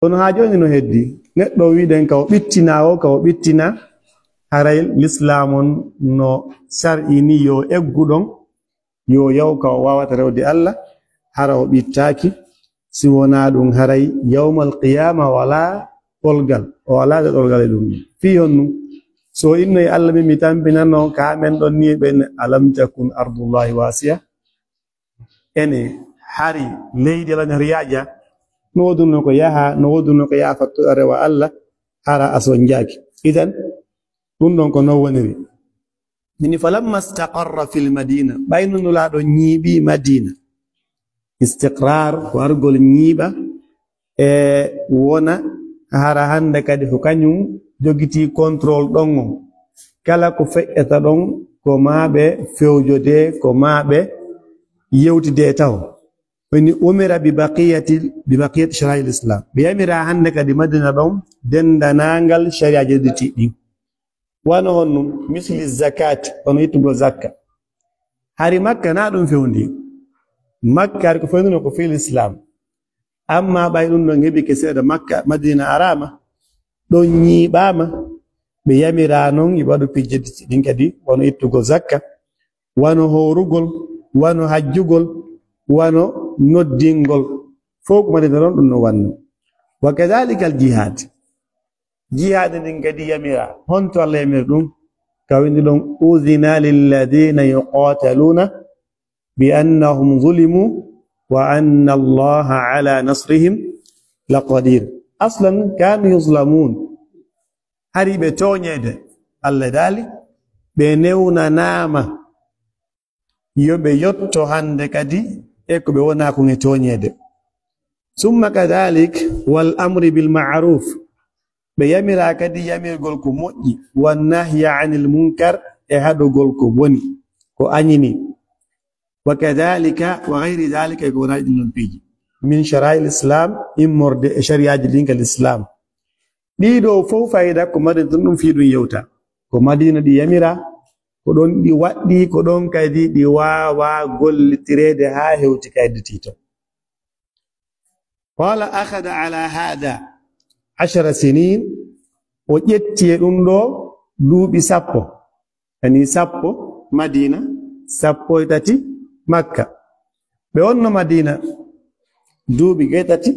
kono ha joni no heddi neɗɗo wiiden ka o ɓittina o ka o ɓittina haray l'islam on no sar'ini yo egguɗon yo yaw ka o wawata rewde Allah hara o ɓittaki si wona ɗum haray yawmal qiyama wala ɓolgal o walaade ɗolgal e ɗum fi honnu so innoye Allah min mi tampinano ka men ɗon ni ɓen alam takun ardullahi wasiya ene hari leydi ala har yaaja no wodunno ko yaha no wodunno ko yaha fattuɗa rewa Allah hara ason jaaki idan ɗum ɗon ko non woniri mini falamma istaqarra fil madina ɓaynunulaɗo ñiiɓi madina istiqrar ko argol ñiiɓa e wona hara hande kadi ko kañum jogiti contrôle ɗon on kala ko feƴƴata ɗon ko maɓe fewjode ko maɓe yewtide taw woni umira bi baqiyati sharai l'islam ɓe yamira hande kadi madina ɗon dendanangal sharia jediti ɗi wano honnum misli zakat ono yittugo zakka hari makka na ɗum fewndi makka hari ko fewndino ko fil islam amma ɓay ɗum ɗon heɓi ke seeɗa makka madina arama ɗon ñiiɓama ɓe yamira noon waɗu pijjedi ɗin kadi wono ittugo zakka wano horugol wano hajjugol wano noddingol fof ko madina ɗon ɗum no wanno wa kadhalika al jihad ndin kadi yamira honto Allah yamira ɗum ka windi ɗon udhina lilladina yuqataluna bi annahum zulimu wa anna allaha ala nasrihim laqadir aslan kanu yuzlamun hari ɓe toñede Allah dali ɓe newnanama yo ɓe yotto hande kadi e ko ɓe wona ko e toñede summa kadhalik wal amri bil ma'ruf ɓe yamira kadi yamirgol ko moƴƴi wan nahya anil munkar e haɗugol ko boni ko añini wa kadhalika wa ghayri dhalika ko wona ɗum non piiji min sharai l'islam immorde e shariaji ɗinka l'islam ɗiɗo fof fayida ko madina ɗum fi ɗum yewta ko madina ɗi yamira ko ɗon ɗi waɗɗi ko ɗon kadi ɗi wawa gollitirede ha hewti kaydi tito qala akhada ala hada 10 sinin o ƴetti e ɗum ɗo duuɓi 10 ani 10 madina 13 makka ɓe wonno madina duuɓi 3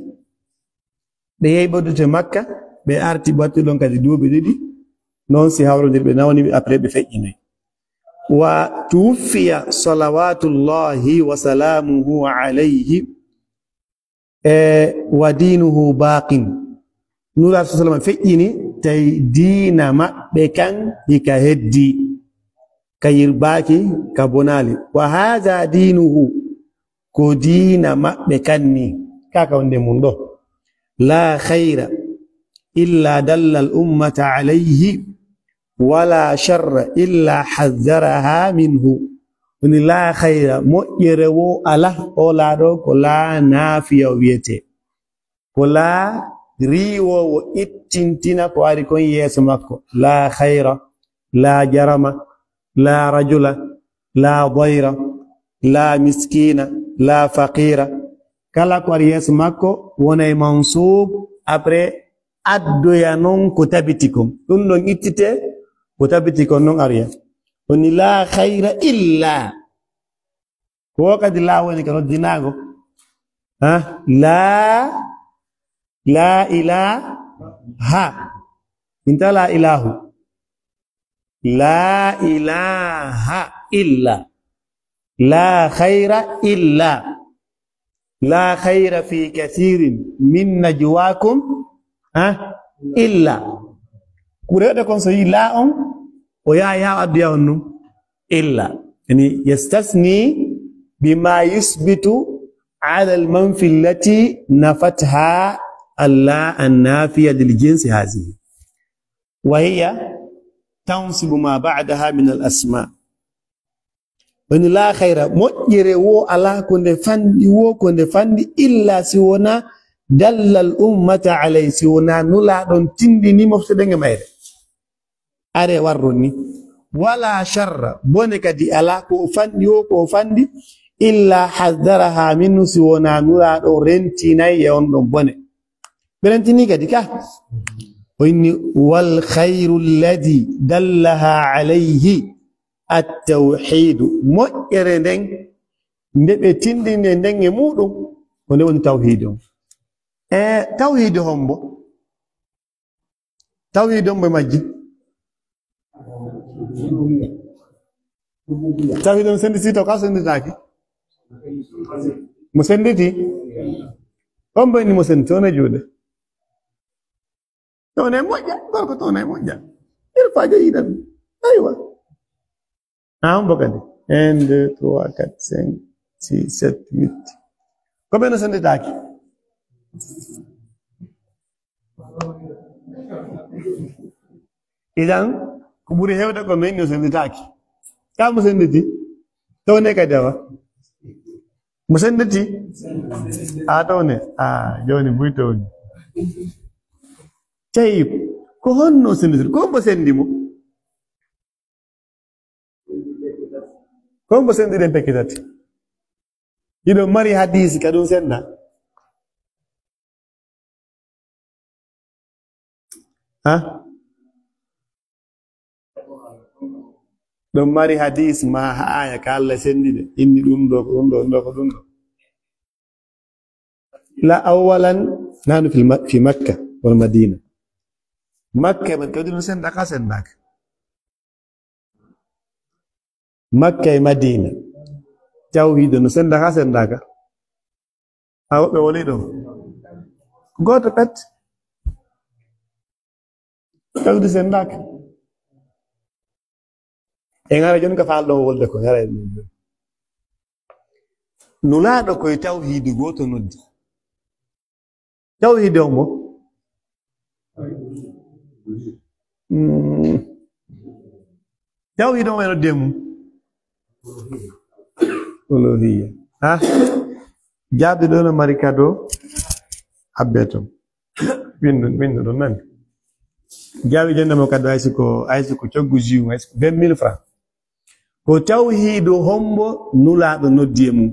ɓe yehi ɓoddute makka ɓe arti batti ɗon kadi duuɓi 2 noon si hawrodir ɓe nawniɓe après ɓe feƴƴinoy wa tuwfiya salawatullahi wa salamuhu alayhi wa dinuhu baqin nura sallam feƴƴini tay diina maɓɓe kan hika heddi ka yirbaaki ka bonali wa hadha dinuhu ko diina maɓɓe kanni kaka wonde mum ɗo la khayra illa dalla al ummata alayhi wala sharra illa hazzaraha minhu woni la khayra moƴƴere wo ala o laaɗo ko la naafiya wiyete ko la riiwowo ittintina ko ari kon yeeso makko la khayra la jarama la rajula la dayra la miskina la faqira kala ko ari yeeso makko wonay mansub après addoya non ko tabiti kon ɗum ɗon ittite ko tabiti kon non ariya woni la khayra illa ko kadi la woni ka noddinago la ilaha inta la ilahu la ilaha illa la khayra illa la khayra fi kathirin min najwakum illa kurede kon so yi la on o ya addu ya on illa yani yastasni bima yusbitu ala al-manfi allati nafatha alla an-nafiya lil jinsi hadhihi wa hiya tansibu ma ba'daha min al-asma wani la khayra moƴƴere wo ala ko nde fandi illa si wona dalla al-ummata alay si wona nula ɗon tindini mofteɗenge mayre are warroni wala sharra bone kadi ala ko fandi wo ko fandi illa haddaraha minhu si wona nula ɗon rentinay e on ɗon bone برنتني كديكا وإني والخير الذي دلها عليه التوحيد مؤرندين نبتندين ندين يمودو ونون توحيدهم توحيدهم بو توحيدهم بمجي توحيدهم سندسي توقع سندتاكي مسندتي هم بيني مسندتون جودة توني موجة قولك توني موجة ارفع جيدا أيوة بقدي 1 2 3 4 5 6 7 8 combien sono stati taki idan kuburi hewda ko men sono stati taki ka mo senditi to ne ka dawa mo senditi to ne joni buito ni tay ko honno senditi ko mo sendimo ko sendire pekitati yido mari hadisi kadun senda don mari hadisi ma aya ka Allah sendide inni dum do la awalan nanu fi makkah wal madina makkah man kadun senda ka sendak Makkah e Madina tawhid no senda ha sendaka awbe woni do goto pet tawhid sendaka e ngara jon ka faldo wolde ko ngara nulado ko tawhid goto noddi tawhid mo tawhid mo no demu uluhiyya jabde dono marikado abbeto windu don nan jawi jende mo kado aysi ko coggu jiw aysi 20000 francs ko tawhidu hombo nulaado noddi e mum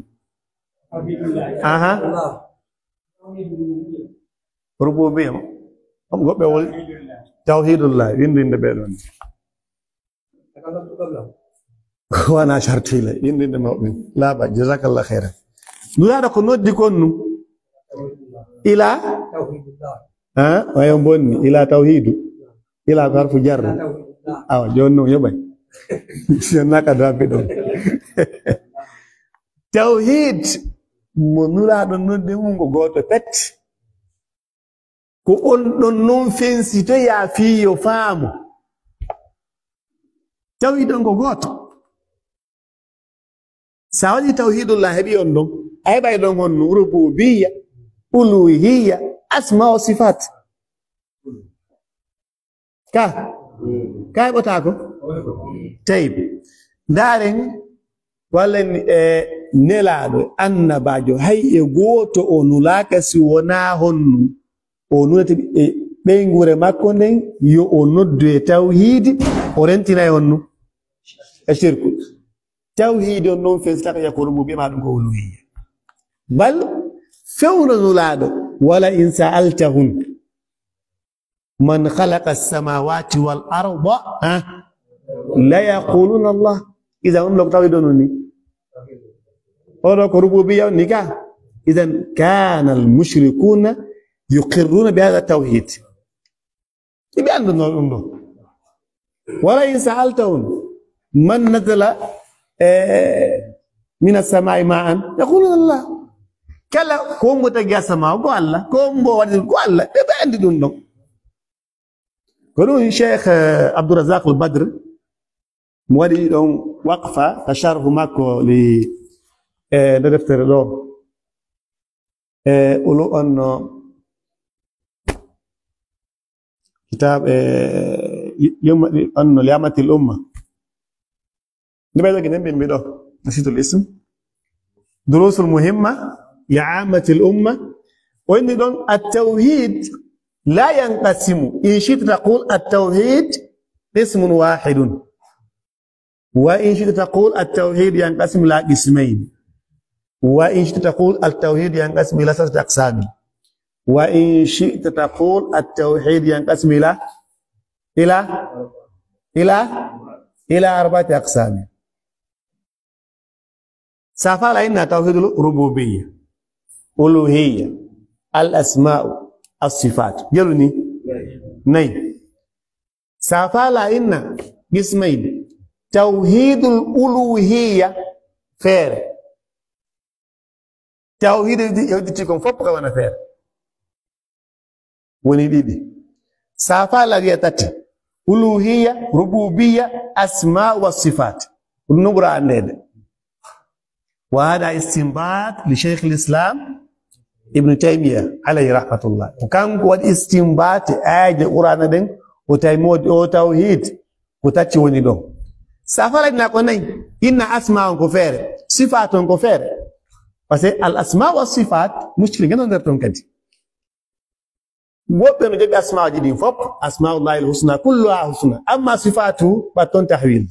rububiyya am gobbe wol tawhidullah windinde be don وانا شرطي له يندي مؤمن لا با جزاك الله خيرا نولا دكو نودي كونو الى توحيد الله ويوم بوني الى توحيد الى حرف جر جونو يبا سنaka dabe don توحيد monula don nodde mungo goto pet ko on don non fensi to ya fiyo faamo توحيد ngo goto ساوي توحيد الله هبي أندم أي بعدهم هن ربوبية ألوهية أسماء وصفات كا بتاعكم طيب دارين ولن نلادو أن باجو هاي يغوتو أنولاك سونا هن أنولت بينغوري ماكونين يو أنود توحيد أورنتينا يونو الشركو توحيد النوم في استقى يقولون بما نقولوه بل فور نولاد ولا إن سألتهم من خلق السماوات والأرض لا يقولون الله إذا هم لك توحيدونني أو ربوبية نكاح إذا كان المشركون يقرون بهذا التوحيد يبقى عندنا ولا إن سألتهم من نزل من السماء ماء يقولون الله كلا كوم بتجي السماء قال الله كوم بوادي قال الله تبع عند دونهم قالوا الشيخ عبد الرزاق البدر موالي دون وقفة تشارف ماكو ل دفتر له قالوا أنه كتاب يوم أنه ليامة الأمة نبدأ كده بنبدأ نسيت الاسم دروس المهمة لعامة الأمة وإن دون التوحيد لا ينقسم إن شئت تقول التوحيد اسم واحد وإن شئت تقول التوحيد ينقسم إلى قسمين وإن شئت تقول التوحيد ينقسم إلى 3 أقسام وإن شئت تقول التوحيد ينقسم إلى إلى إلى 4 أقسام. سافال إن توحيد الربوبية، ألوهية، الأسماء، الصفات. يلوني ني سافال إن قسمين: توحيد الألوهية فير، توحيد يوديكم فوق وانا فير ونيدي سافال يتاتي ألوهية، ربوبية، أسماء والصفات ونبرا عن. وهذا استنباط لشيخ الإسلام ابن تيمية عليه رحمة الله. وكان قد استنباط آية القرآن دين وتيمود أو توحيد وتاتي ونيدو سافر ابن أقوني إن أسماء كفر صفات كفر. بس الأسماء والصفات مشكلة جدا نرتون كدي وبين نجيب أسماء جديد فوق أسماء الله الحسنى كلها حسنى، أما صفاته باتون تحويل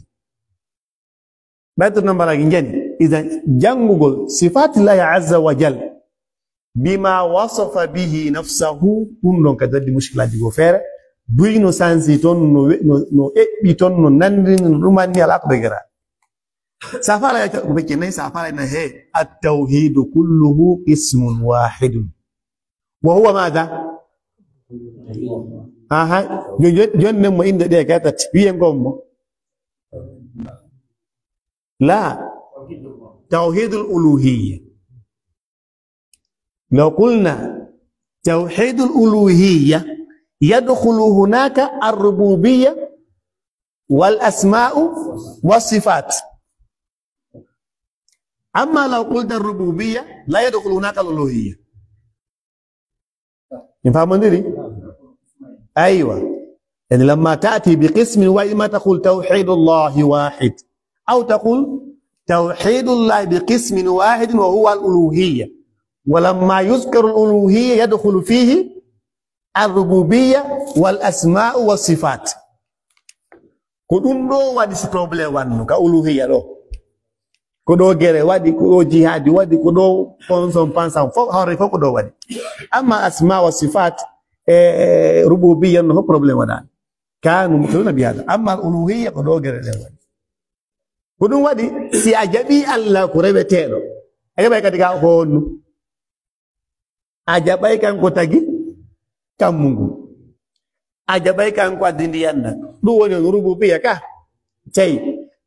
باتون نمبر جنجاني. إذا جنغول صفات الله عز وجل بما وصف به نفسه كلهم كذا دي مشكلة دي غفير بينو سانسيتون نو إبيتون نو نندين روماني على أكبر. سافر بكيني سافر إنه التوحيد كله اسم واحد وهو ماذا؟ جن نمو إن ده كاتت بينكم لا توحيد الألوهية. لو قلنا توحيد الألوهية يدخل هناك الربوبية والأسماء والصفات. أما لو قلت الربوبية لا يدخل هناك الألوهية. يفهمون دي؟ أيوة. يعني لما تأتي بقسم وإما تقول توحيد الله واحد أو تقول توحيد الله بقسم واحد وهو الألوهية، ولما يذكر الألوهية يدخل فيه الربوبية والأسماء والصفات. كدون دو وادي سبروبلم وانو كألوهية لو كدو غير وادي كدو جهاد وادي كدو كونسون بانسان فوق هاري فوق كدو وادي. أما أسماء والصفات ربوبية نو بروبلم ودان كانوا مخلونا بهذا. أما الألوهية كدو غير وادي كدو وادي سي أجابي الله كريبة تيرو أجابي كتيكا هونو ajabai kan ko tagi kam Mungu, ajabai kan ko adindi yanda du woni rububiyya ka tay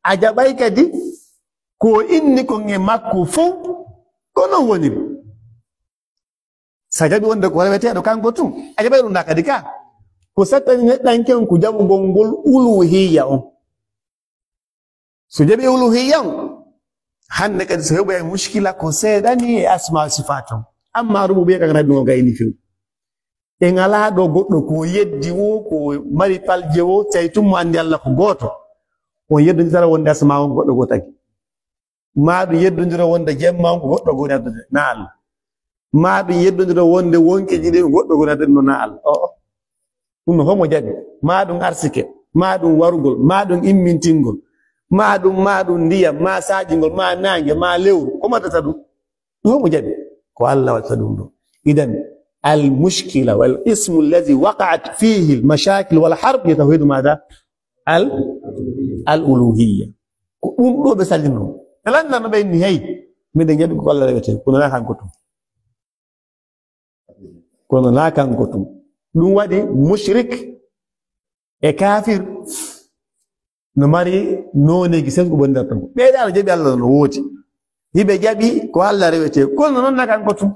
ajabai kadi ko inni ko nge makko fu kono woni sajabi wonde ko rewete do kan gotu ajabai ru ndaka dika ko satta ni danken ku jabu gongol uluhiyya on so jabi uluhiyya hanne kadi so hebe mushkila ko sedani asma sifatun. Amma rububiyya kan radno gayni fiu e ngala do goddo ko yeddi wo ko mari palje wo taytum mo andi Allah ko goto on yeddindira wonde asma on goddo go tagi maadu yeddindira wonde jemma on goddo go nadde na Allah maadu yeddindira wonde wonke jide goddo go nadde no na Allah ɗum homo jaɓi maɗum arsike maɗum warugol maɗum immintingol maɗum ndiyam ma sajingol ma nange ma lewru ko matata ɗum ɗum homo jaɓi ko Allah watta ɗum ɗo. idan المشكلة والاسم الذي وقعت فيه المشاكل والحرب يتوحيد ماذا؟ الألوهية. ɗum بس لنو لأن نبين هي من جد كل رجال كنا نحن كتوم كنا نحن كتوم ɗum waɗi mushrik e kafir no mari noneji sengo bondirta ko ɓeeɗe Allah jaɓi Allah no wooti hiɓe jaɓi ko Allah rewete kono noon nakan ko tum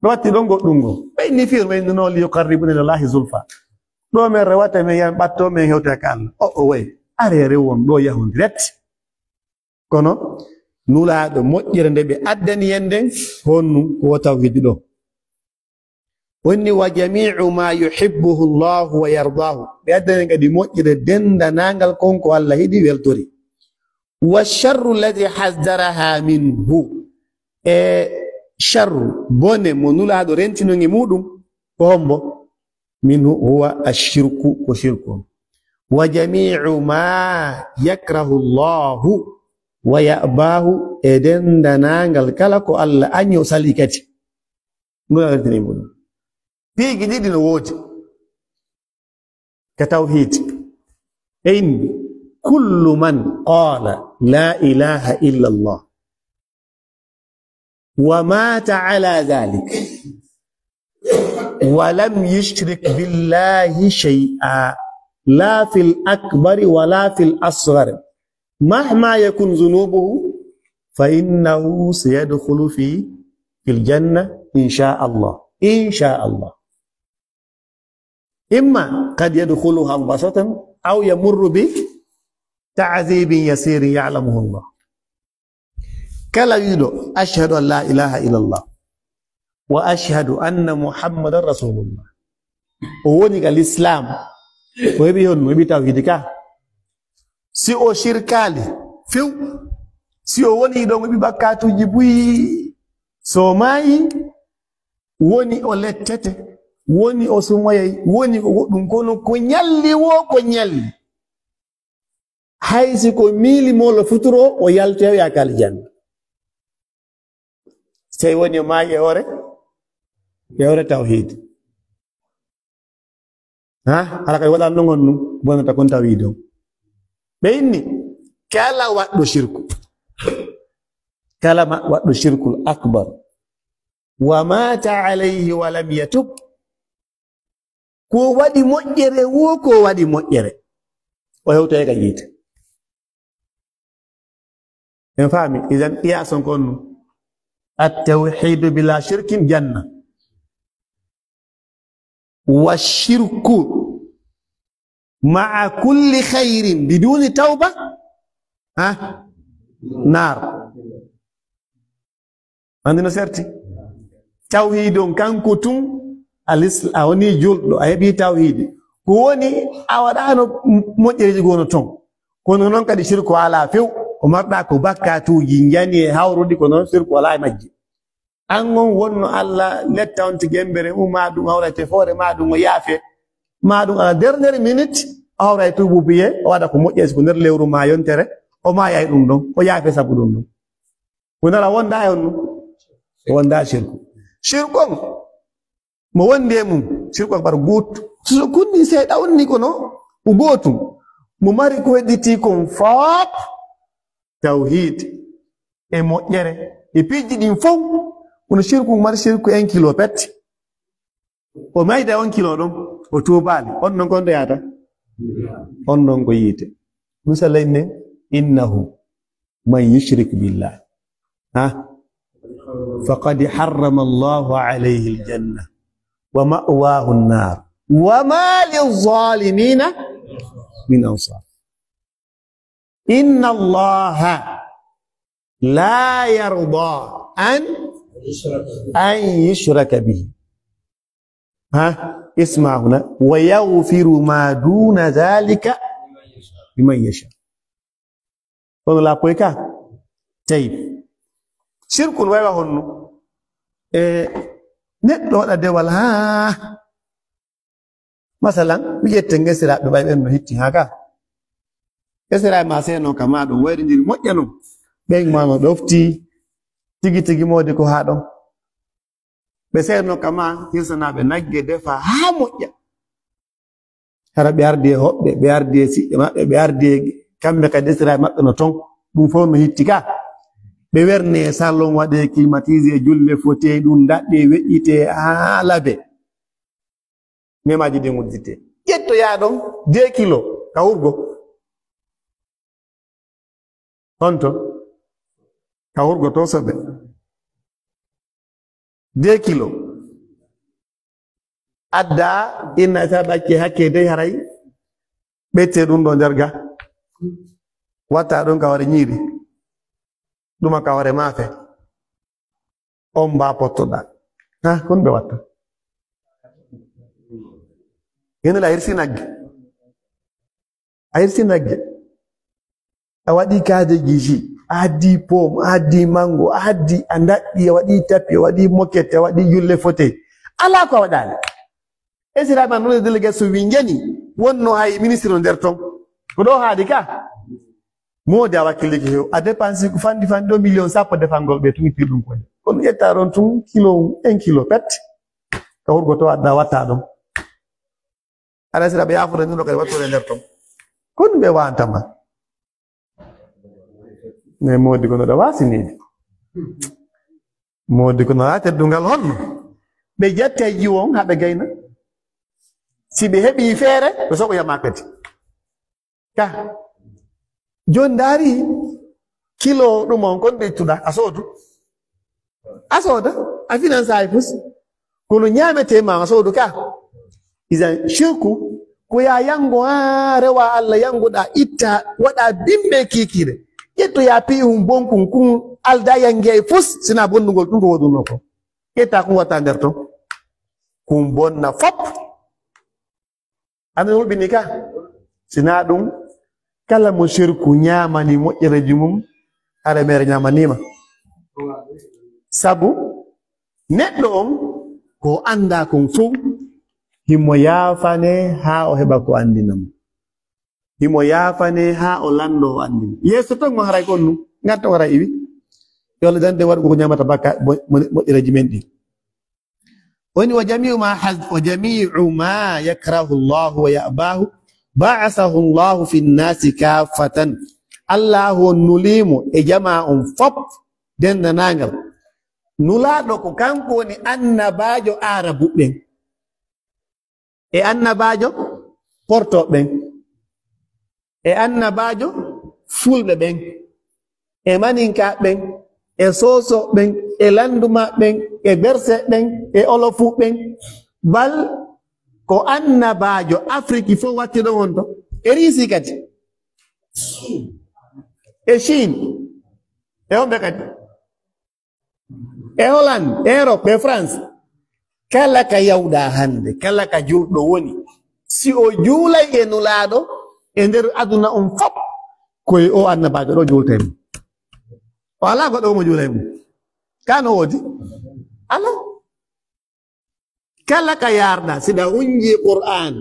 ɗo watti ɗon goɗɗum ngo ɓeyni fir men no li yuqarribuna ilallahi zulfa ɗo men rewata men yan ɓatto men hewta ka Allah o way are rewon ɗo yahundi ret kono nulaaɗo moƴƴere nde ɓe addani en nden honnu ko tawhidi ɗo wonni wa jami'u ma yuhibbuhu Allah wa yardahu be adana kadi moƴƴire dendanangal konko Allah hidi weltori wa sharru alladhi hazdaraha minhu e sharru bone monulaado rentino ngi mudum ko hombo minhu huwa ashirku ko shirku wa jami'u ma yakrahu Allah wa ya'bahu e dendanangal kala ko Allah anyo salikati nula rentini mudum piigi ɗiɗi no woodi ka tawhid e inni kullu man qala la ilaha illa allah wa mata ala dhalik wa lam yushrik billahi shay'a la fil akbari wa la fil asghar mahma yakun dhunubuhu fa innahu sayadkhulu fil janna insha Allah imma qad yadkhuluha basatan aw yamurru bi ta'dhibin yasirin ya'lamuhu Allah kala wiiɗo ashhadu an la ilaha illa Allah wa ashhadu anna muhammadan rasulullah o woni ka l'islam o heɓi honno heɓi tawhidi ka si o shirkali few si o woni ɗon heɓi bakkatuji buyi so maayi woni o lettete woni o sumoyay woni o goɗɗum kono ko ñalli wo ko ñalli haysi ko miili molo futuro o yaltoyo yaaka aljanna sey woni o maayi e hore tawhid ala kay waɗan ɗon on ɗum bonata kon tawhid on ɓe inni kala waɗɗo shirku kala waɗɗo shirkul akbar wa mata alayhi wa lam yatub ko waɗi moƴƴere wo ko waɗi moƴƴere o hewtoye ka yiite en faami idan qiyason kon nu at-tawhidu bila shirkin janna wa shirku ma'a kulli khairin biduni tawba nar andino serti tawhid on kanko tun a woni julɗo a heɓi tawhid ko woni a waɗano moƴƴereji gono ton kono noon kadi shirku ala few o marɗa ko bakkatuji jani e hawrude ko noon shirku ala e majji an on wonno Allah letta on ti gembere maɗum hawrate foore maɗum o yaafe maɗum ala dernière minute o hawra e tububiye o waɗa ko moƴƴesi ko nder lewru ma yontere o mayay ɗum ɗon o yaafe sabu ɗum ɗon wonala wonda e on nu wonda shirku on mo wondi e mum shirku on bar gootu so kunni seeɗa onni kono o gootum mo mari ko hedditi kon foop tawhid e moƴƴere e piiji ɗin fof kono shirku mari shirku 1 kilo pet o mayda 1 kilo ɗon o tuubaali on ɗon gonɗo yaata on ɗon ko yiite misala inne innahu man yushrik billah faqad harrama Allahu alayhi aljanna wa ma'wahu an-nar wa ma lil-zalimina min ansar inna Allaha la yarda an yushraka bihi اسمع هنا ويغفر ما دون ذلك لمن يشاء قولوا لا كويكا طيب شرك ويوا هونو neɗɗo waɗa dewal masalan wiyette ngesiraɓe ɓay ɓen no hitti haka ngesiraɓe ma seno ka ma ɗum wayrindiri moƴƴa non ɓen ma no ɗofti tigi tigi modi ko ha ɗon ɓe seno kama hirsanaɓe nagge defa ha moƴƴa hara ɓe ardi e hoɓɓe ɓe ardi e siƴƴe maɓɓe ɓe ardi e kamɓe kadi desiraɓe maɓɓe no ton ɗum fof no hitti ka ɓe werne e salon waɗe climatisé julle fote ɗum daɗɗe weƴƴite ha labe memaji ɗin uddite ƴettoya ɗon 2 kilo kawurgo honto kawurgo to soɓe 2 kilo adda inna ta ɓacce hakke dey haray ɓette ɗum ɗo nder ga watta ɗum ka ware ñiiri ɗuma ka ware maafe on mba pottoɗa kon ɓe watta yenela a hirsi nagge a waɗi kaaje jiji a haddi pom a haddi mango a haddi a daɗɗi a waɗi tapi a waɗi moket a waɗi yulle fote ala ko a waɗani esiraɓe an ɗon délégué so wi jani wonno hay ministre o nder ton ko ɗo haadi ka modi a wakkilliki hew a dépense ko fandi ɗo million sappo defangol ɓe tumi pirɗum koɗe kono ƴetta ɗon tun kilo 1 kilo pet ka hurgo to adda watta ɗum aɗa sira ɓe yafude ndin ɗo kadi wattode nder ton kon ɓe wantama mais modi ko no ɗo wasinide modi ko no ha teddungal honno ɓe jette jiwon haɓe gayna si ɓe heɓi feere ɓe soɓoyama kadi ka joni ndaari kilo ɗum on kon ɗittuɗa a sooda a finan sayi pus kono ñametema a soodu ka isan shirku ko ya yango ha rewa Allah yangoɗa itta waɗa bimɓe kikire ƴetto ya pihum bonkun kun alda yangue e fus sina bonnugol ɗum ko woduno ko ƴetta kum watta nder ton kum bonna fop amin hulɓini ka sina ɗum kala mo shirku ñamani moƴƴereji mum are mere ñamanima sabu neɗɗo on ko anda kon fuu himo yaafane ha o heɓa ko andinamo himo yaafane ha o lando o andina yeeso ton mo haray kon nu gatta wara iwi yo Allah dande waɗgo ko ñamata bakka moƴƴereji men ɗi woni wa jamiu ma yakrahu llahu wa yabahu ba'athahu llahu fi nnasi kaffatan Allah nulimo e jama on fop dendanagal nulaɗo ko kanko woni annabajo arabu ɓen e annabajo portoɓe ɓen e annabajo fulɓe ɓen e maninka ɓen e soso ɓen e landuma ɓen e berse ɓen e olofu ɓen bal ko annabajo Afrique fof watti ɗon won to e risi kadi e Chine e homɓe kadi e Hollande e Europe e France kala ka yawɗa hande kala ka julɗo woni si o juulay e nulaaɗo e nder aduna on fop koye o annabajo ɗo jultay mum o ala goɗɗo omo juulay mum kano woodi ala kala ka yarɗa siɗa hunji Qur'an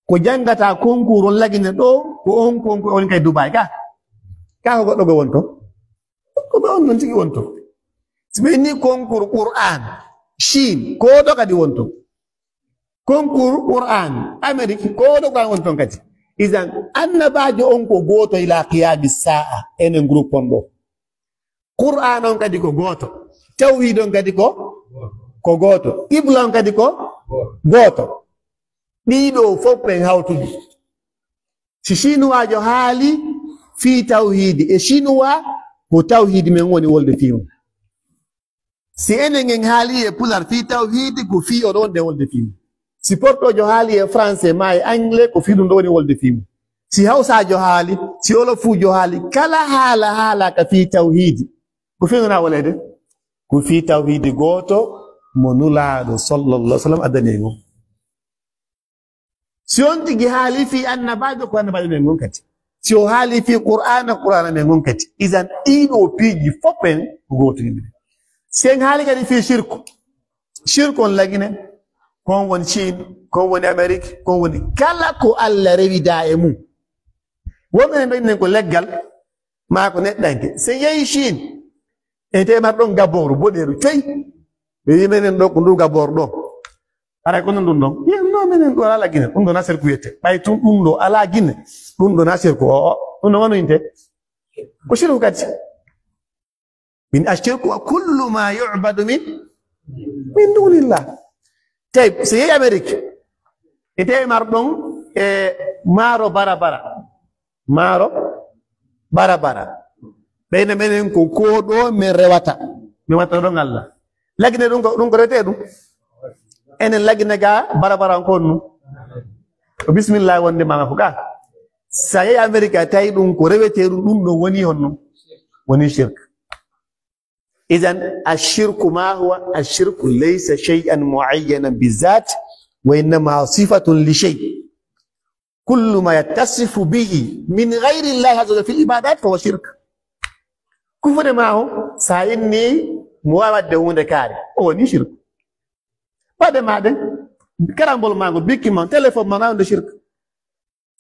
ko jangata concours on lagine ɗo ko on concours woni kay Dubai ka ko goɗɗo go wonto ko ɓe on non tigi wonto so ɓe ni concours Qur'an Chine ko ɗo kadi wonto concours Qur'an Amérique ko ɗo kadi wonton kadi isan annabajo on ko goto ila qiyami sa'a enen groupe on ɗo Qur'an on kadi ko goto tawhid on kadi ko goto qibla on kadi ko goto ɗiɗo fof ɓen hawtude si chinoijo haali fi tawhidi e chinois ko tawhidi men woni wolde fimu si enen en haali e pular fi tawhidi ko fi o ɗon nde wolde fimu si portojo haali e français ma e anglais ko fi ɗum ɗo woni wolde fimu si hawsajo haali si olofujo haali kala haala ka fi tawhidi ko finona wolede ko fi tawhidi goto mo nulaaɗo sallallahu sallam addani e ngon si on tigi haali fi annabajo ko annabajo men ngon kadi si o haali fi qur'ana men ngon kadi isan ɗiɗo piiji fof en ko goto yimɓe sen haali kadi fi shirku on lagine kon woni Chine kon woni Amérique kon woni kala ko Allah rewida e mum wonɓe ɓe inen ko leggal ma ko neɗɗanke sen yehi Chine e temar ɗon gaboru boɗeru coyi ɓe wi menen ɗo ko ndu gabor ɗo aray kono ɗum ɗon no menen ɗo ala guine ɗum ɗo na serku yette ɓay tun ɗum ɗo ala guine ɗum ɗo na serku ɗum ɗo wanoyinte ko shirku kadi min ashirku wa kullu ma yu'badu min dunillah tay so yehi Amérique e tawi mar ɗon e maaro bara ɓeyna menen ko koɗo min rewata min watta ɗon Allah lagine ɗum ko rete ɗum enen lagine ga bara kon nu o bisimillah wonde mama ko ga sa yehi Amérique a tawi ɗum ko rewete ɗum ɗo woni honno woni shirk إذن الشرك ما هو؟ الشرك ليس شيئا معينا بالذات وإنما صفة لشيء كل ما يتصف به من غير الله عز وجل في العبادات فهو شرك كفر معه سايني مواد دون كاري أو ني شرك بعد ما ده كرامبول مانغو بيكي مان تليفون مان عند شرك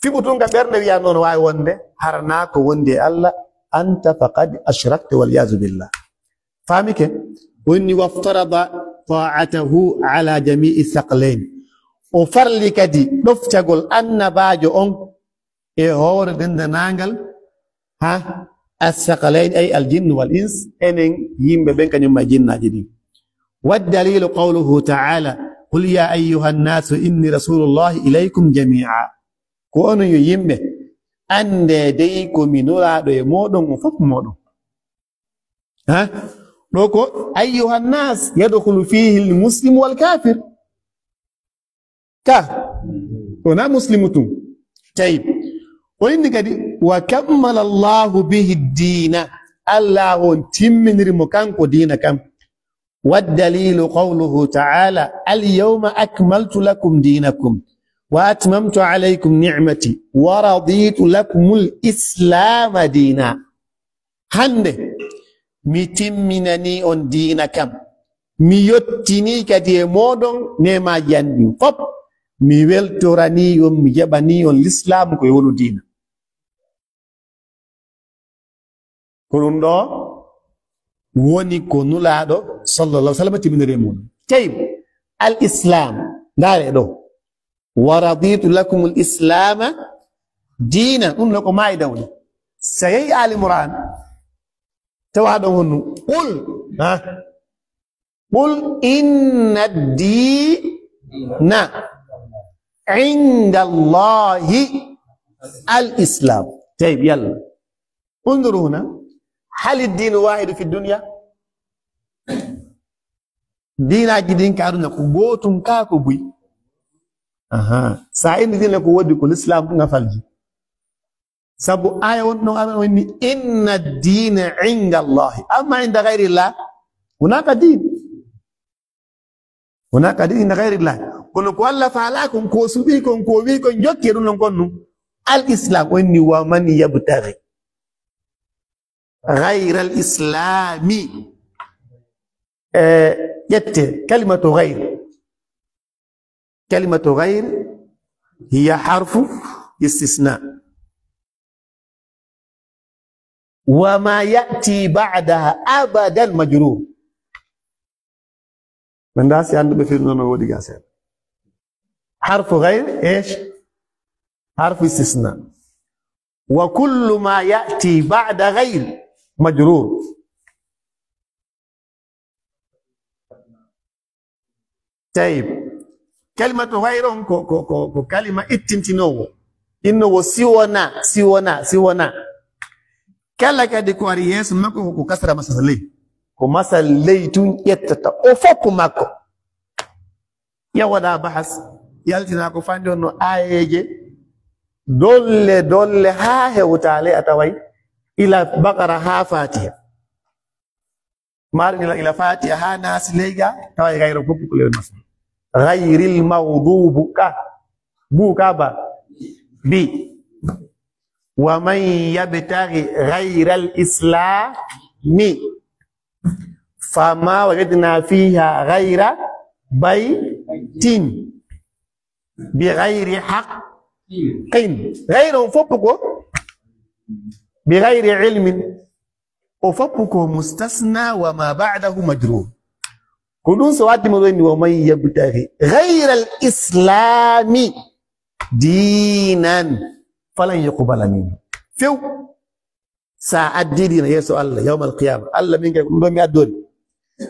في بطون كبرنا ويا نون واي وندي هرناك وندي الله أنت فقد أشركت والعياذ بالله فهمك وإني وافترض طاعته على جميع الثقلين وفرلي كدي دفتقول أن باجو أن إهور دند نانجل ها الثقلين أي الجن والإنس إن يم بينك يوم جن جديد والدليل قوله تعالى قل يا أيها الناس إني رسول الله إليكم جميعا كون يم أن ديكم من ولا مودون وفق مودون ها لوكو أيها الناس يدخل فيه المسلم والكافر هنا مسلمتون طيب وإن قد وكمل الله به الدين الله تمن رمكانكو دينكم والدليل قوله تعالى اليوم أكملت لكم دينكم وأتممت عليكم نعمتي ورضيت لكم الإسلام دينا هنده متمنني on دينكم ميوتني كدي مودون نما جاني فوب mi weltorani on mi jabani on l'islam ko wonu dina ko ɗum ɗo woni ko nulaɗo sallallahu alaihi wasallam timinire mun tayib al islam dare ɗo wa raditu lakum al islam dina ɗum no ko mayi dawde so yehi ali imran tawa ɗon honnu qul inna ad-dina عند الله الإسلام طيب يلا انظروا هنا هل الدين واحد في الدنيا دين أجدين كارنا كوبوتم كاكوبي ساين دين لكو ودي كل الإسلام نفالجي سبو آية ونو إن الدين عند الله أما عند غير الله هناك دين عند غير الله kono ko Allah faala kon ko subi kon ko wi kon jokkiru non konnu al islam wonni wa man yabtaghi ghayra al islami yette kalimatu ghayr hiya harfu istisna wa ma yati ba'daha abadan majrur من داس عنده بفير نونا ودي قاسر حرف غير ايش حرف استثناء وكل ما يأتي بعد غير مجرور طيب كلمة غير كلمة اتنتنو إنه سيونا كلا كده كواريس ماكو كسر مسألة كمثل ليتون يتتا أوفاكو ماكو يا ودا بحث يالتنا كو فاندو نو آيجي دول ها هوتالي أتاوي إلى بقرة ها فاتحة مارن إلى فاتحة ها ناس ليغا تاوي غير بوكو كليون مثلا غير الموضوع بوكا با بي ومن يبتغي غير الإسلام فما وجدنا فيها غير بيت بغير حق غير فوقكو بغير علم وفوقكو مستثنى وما بعده مجرور كلون سواد مدن ومن يبتغي غير الإسلام دينا فلن يقبل منه فيو سأدينا يسوع الله يوم القيامة الله منك يقولون يدور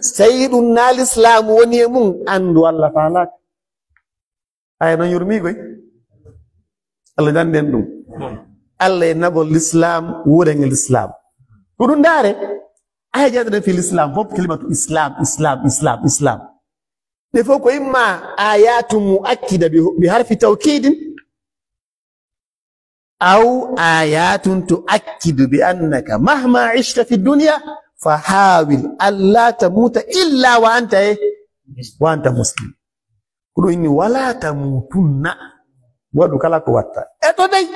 سيدنا الإسلام ونيمون أندو الله فعلك أي نيرمي كوي الله دان دون الله ينبو الإسلام ورن الإسلام كلون داره أي جادنا في الإسلام فوق كلمة إسلام نفوق إما آيات مؤكدة بحرف توكيد أو آيات تؤكد بأنك مهما عشت في الدنيا فحاول ألا تموت إلا وأنت مسلم كلوا إني ولا تموتن ودو كلا كواتا إتو دي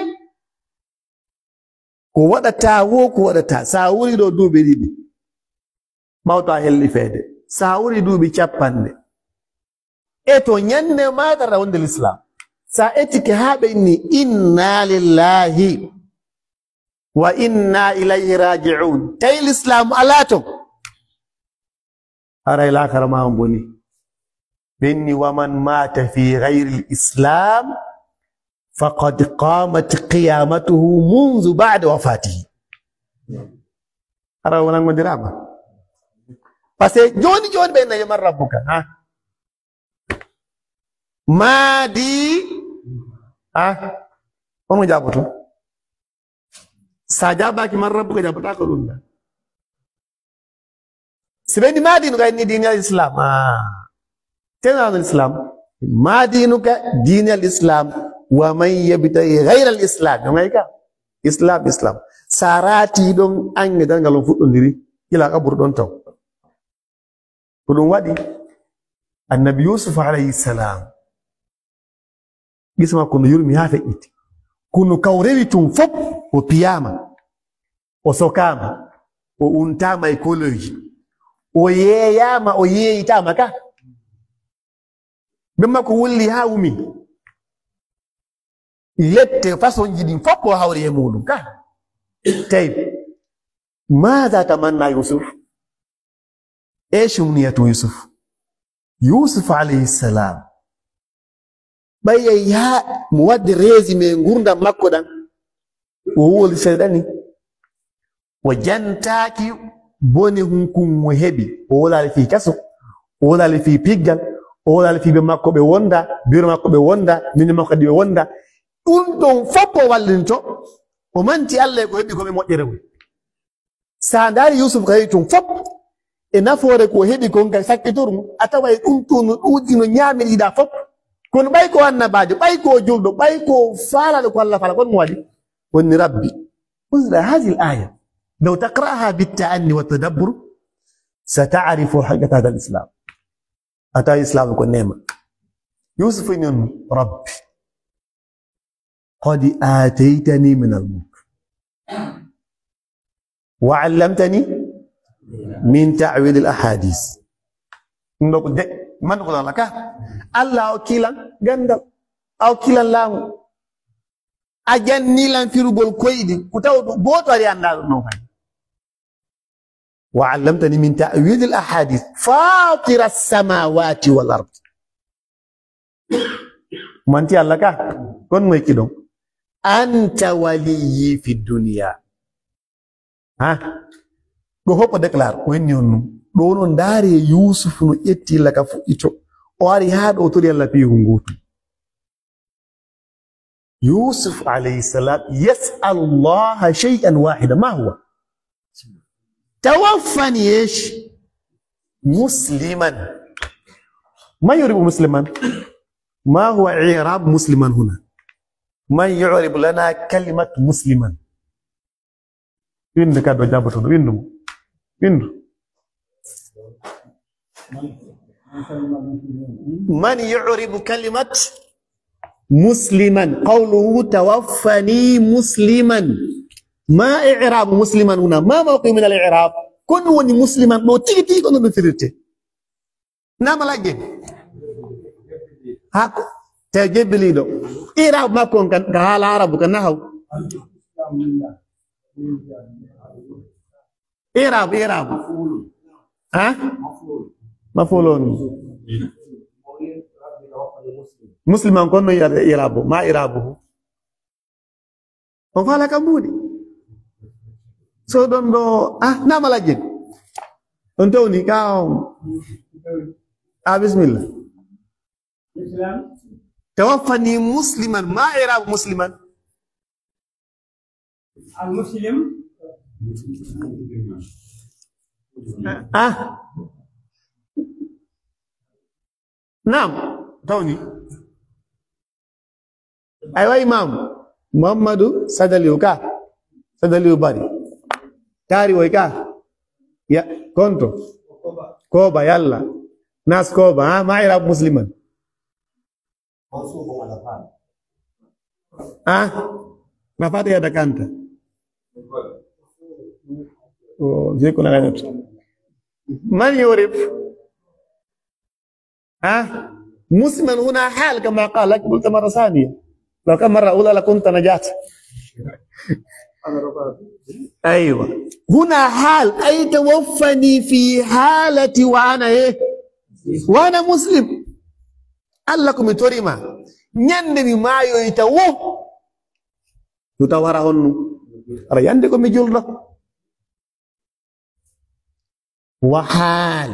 كواتا تاو كواتا تا ساوري دو بريدي موتا هلي فيدي ساوري دو بيشابان إتو نيان ما ترى وند الإسلام سأتك هابني إنا لله وإنا إليه راجعون تي الإسلام ألاتو أرى الآخر ما هم بني بني ومن مات في غير الإسلام فقد قامت قيامته منذ بعد وفاته. أرى ونان مدرابا بس جوني بين يوم ربك ها ما دي ها وما جابتو ساجابك من ربك جابتك كلنا سبني ما دينك إني دين الإسلام تنا الإسلام ما دينك دين الإسلام ومن يبتغي غير الإسلام يوم هيك إسلام ساراتي دون أني دانغالو فوتندري إلى قبر دون تو كلون وادي النبي يوسف عليه السلام جسمه كن يرمي هافئت كن كوريتم فوب وبياما وسوكاما وأنتاما يكولوجي وياما ويايتاما كا بما كولي هاومي لت فاسون جدين فوب وهاوري يمولو كا طيب ماذا تمنى يوسف؟ ايش امنية يوسف؟ يوسف عليه السلام بيا يا مواد ريزي من غوندا ماكودان وهو الشيطاني وجنتاكي بوني هنكم وهبي ولا في كسو ولا في بيجل ولا في بماكو بوندا بير ماكو بوندا من ماكو دي ووندا دون فوبو والنتو ومنتي الله كو هبي كو موديرو ساندار يوسف غايتون فوب enafore ko hebi ko ngal sakkitorum atawa tunu udino nyamiri da fop kon bay ko annabajo bay ko juldo bay ko fala ko Allah fala kon wadi woni rabbi uzra hadhihi al-aya law taqra'aha bit-ta'anni wa tadabbur sata'rifu haqiqat hadha al-islam ata islam ko nema yusuf nin rabbi qad ataytani min al-mulk wa 'allamtani من تعويل الأحاديث نقول ده ما نقول لك الله أكيلا جندل أكيلا لام أجن نيلان في رجول كويدي كتاو بوت وريان دار نوعي وعلمتني من تعويل الأحاديث فاطر السماوات والأرض منتي الله كا كون ما يكيدون أنت ولي في الدنيا ها do hoppa déclare ko henni on do non daare yusuf no etti laka fu ito o ari ha do to yalla fi hungutu yusuf alayhi salam yas'al allah shay'an wahida ma huwa tawaffani ايش مسلما ما يعرب مسلما ما هو اعراب مسلما هنا من يعرب لنا كلمه مسلما وين كادو جابتو وين من يعرب كلمة مسلما قوله توفني مسلما ما إعراب مسلما هنا ما موقع من الإعراب كن وني مسلما لو تيجي كن نفرته نعم لكن هاكو تجيب لي دو إعراب ما كون كان كهال عرب كان نحو إعراب ها مفعول مسلما كون إعراب ما إعرابه وفعل كمودي so don do nama lagi untuk ni kau bismillah tawaffani musliman ma i'rab musliman al muslim naam tawni aywa imam muhammadu sadaliu bari tari waika ya konto koba yalla nas koba ma i'rab musliman mafati ada kanta زي كنا غنت من يعرف مسلما هنا حال كما قال لك قلت مرة ثانية لو كان مرة أولى لكنت نجات أيوة هنا حال أي توفني في حالتي وأنا إيه وأنا مسلم Allah ko mi torima nyande mi mayoyta wo tuta wara honnu ara yande ko mi julɗo wa hal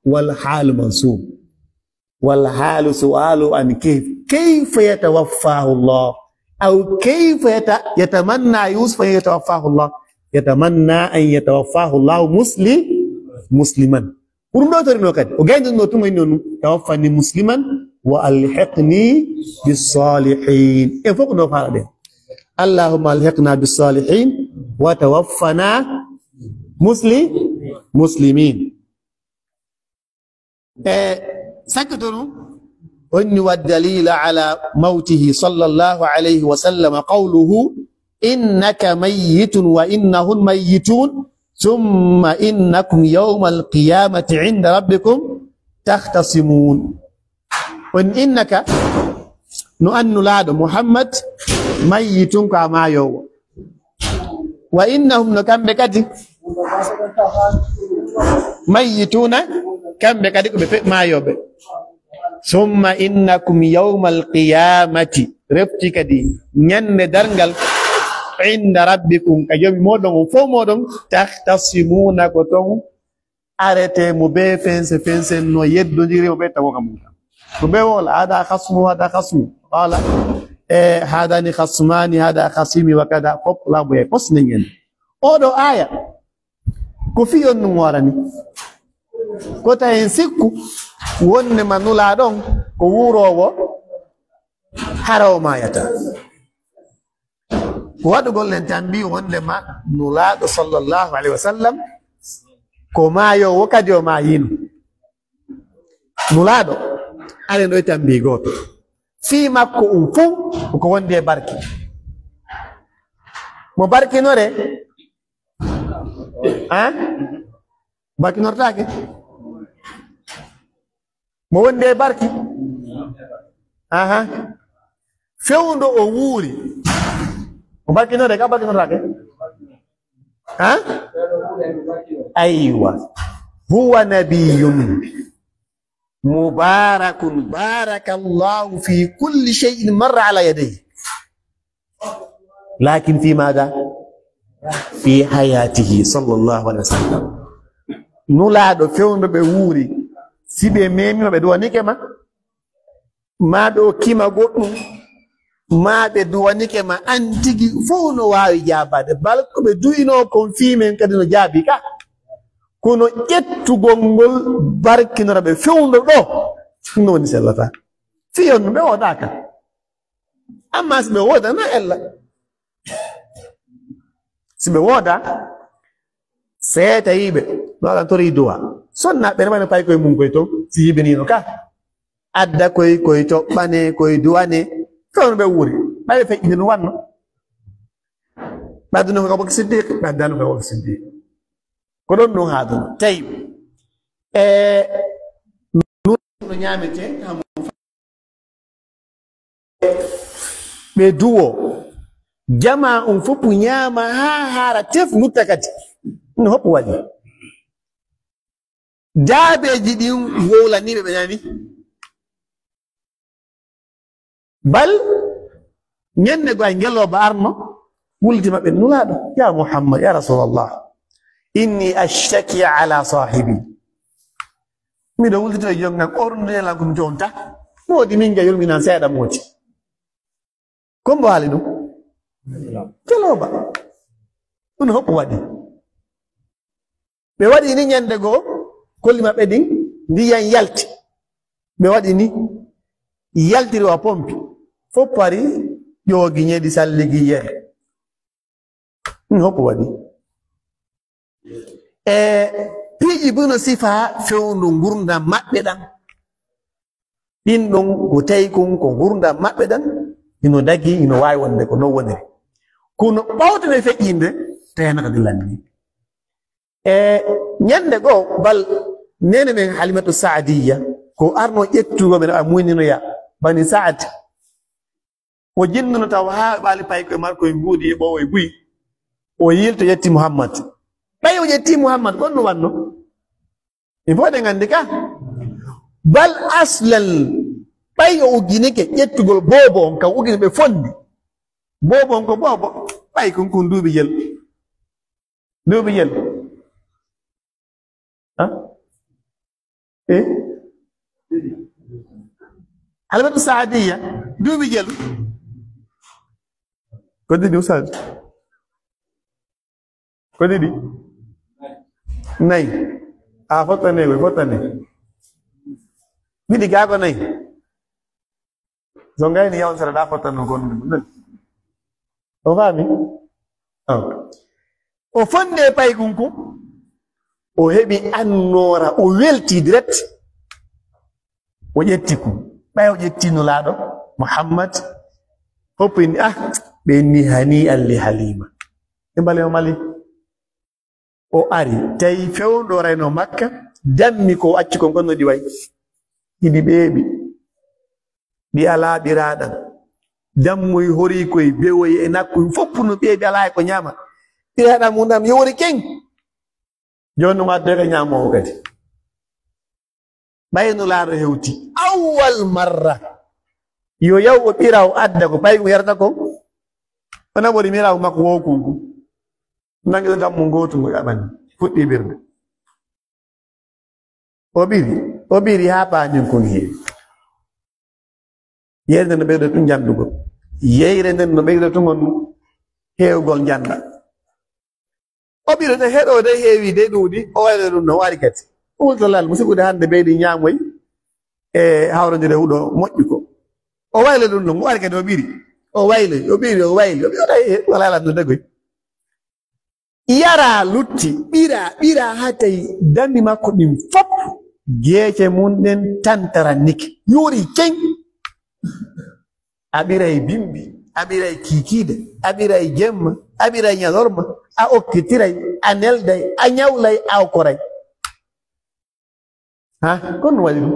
wal hal mansub wal hal su'alu an kayfa yatawaffahu Allah aw kayfa yatamanna Yusuf yatawaffahu Allah yatamanna an yatawaffahu Allah musliman pour ndo torino kadi o gayndo no tuma nonu tawaffani musliman wa alhiqni bis salihin e foko do fara de allahumma alhiqna bis salihin wa tawaffana muslimin سكتوا أن والدليل على موته صلى الله عليه وسلم قوله إنك ميت وإنهم ميتون ثم إنكم يوم القيامة عند ربكم تختصمون وإن إنك نؤن لاد محمد ميت كما يوم وإنهم نكم بكتي ميتون كم بكتي ما يوم ثم إنكم يوم القيامة رفتك دي نين درنجل عند ربكم كيوم مودون فو مودون تختصمون كتون أرتي مبي فنس نو يدو جيري مبي تاوكا موتا مبي ولا هذا خصم قال هذا خصمان هذا خصيمي وكذا فوق لا بي بس نين اودو آية كوفيون نواراني كوتا ينسكو wonne manula don ko wurowo haraw mayata wadu gollen tambi wonde ma nulado sallallahu alaihi wasallam ko mayo wakadi o mayino nulado ale do tambi goto fi makko fu ko wonde barki mo barki nore barki nortake mo wonde barki fewndo o wuuri o barkinode ka barkinorake aywa huwa nabiyun mubarakun barakallahu fi kulli shay'in marra ala yadayhi lakin fi madha fi hayatihi sallallahu alaihi wasallam nulaado fewndo be wuuri sibe memi be duwanike ma do kima goddum ma be duwanike ma antigi fo no waawi jabade balko be duino konfimen kadi no jabi ka kono ƴettugol ngol barkinora be fewndo do no woni sellata fiyon be wodaka amma sibe woda na ella sibe woda seta yibe do tori duwa sonna be man pay koy mun koy to si yibinino ka adda koy to bane koy duwane ton be wuri bay fe idin wanno badunu ko bok siddiq badanu ko bok siddiq ko don no hadu tay no nyamete hamu be duwo jama fupu nyama hara tef mutakati no hopo wadi jaabeji ɗin wowlaniɓe ɓe nani bal ñande go ay ngeloba arno wulti maɓɓe nulaɗo ya muhammad ya rasulallah inni ashtaki ala sahibi miɗo wultito e jongan ornela kom jonta moodi min ga yolminan seeɗa mooti kombo haali ɗum ngeloba ɗum hoppo waɗi ɓe waɗi ni ñande goo kolli maɓɓe ɗin ndiyan yalti ɓe waɗi ni yaltiri wa pompi fof pari ƴoogi ñeɗi salligi yere hokko waɗi piiji buno sifa fewndu gurdam maɓɓe ɗan ɗin ɗon ko tawi kon ko gurdam maɓɓe ɗan ino dagi ino wawi wonde ko non woniri kono ɓawtone feƴƴinde tayanaka dillanni ñande goo bal nene men halimatu saadiya ko arno ƴettugo men a muyninoya bani saad o jinnuno taw ha ɓaali pay koye marko e mbuuɗi e ɓowo e buyi o yilto yetti muhammad ɓay o ƴetti muhammad gonno wanno il faut de gandi ka bal aslan ɓay o ugginike ƴettugol boobo on kam uggini ɓe fondi boobo on ko boobo ɓay kon duuɓi jel Halimatu Saadiya duuɓi jel ko ɗiɗi ustad ko ɗiɗi nayi a fottane koy fottane ɗiɗi gaa ko nayi so ngayni yawn sara ɗa fottanno kon o faami o fonde pay kunku o heɓi annora o welti direct o ƴetti ku ɓay o ƴettino laaɗo Muhammad hoppini ɓe ni hani alli Halima e mbale o mali o ari tawi fewndo rayno Makka dammi ko acci kon gonno ɗi way hiɗi ɓeeɓi ɗi alaa ɓiraaɗam dammoy hori koye bewoy e nakkoy fopp no ɓeeɓi alaa e ko ñaama ɓiraaɗam mum yowri keng jooni ɗum adde ko ñaamowo kadi ɓayno laaɗo hewti awwal marra yo yaw o ɓira o adda ko ɓay ko yarata ko ona ɓori mirawo makko wokungu nangiɗo dammo gootu ngo yaɓani fuɗɗi ɓirde o ɓiri haa paañin kon heewi yeyre no ɓeydo tun janndugol yeyre nden no ɓeydo tungon heewgol jannda o ɓiro de heɗo de heewi de ɗuuɗi o waylo ɗum no waari kadi ultolal musidɓude hannde ɓeydi ñaamoy e hawrodire huɗo moƴƴi ko o waylo ɗum ɗo mo waari kadi o ɓiri o wayloy o ɓiri o wayli o ɓiyoɗa wala alatno degoy yara lutti ɓira haa tawi dandi makko ɗin fof geece mum ɗen tantara niki yoori ceng a ɓiray bimbi a ɓiray kiikiide a ɓiray jemma a ɓiray ñalorma a okkitiray a nelday a ñawlay a koray kon no waɗi ɗum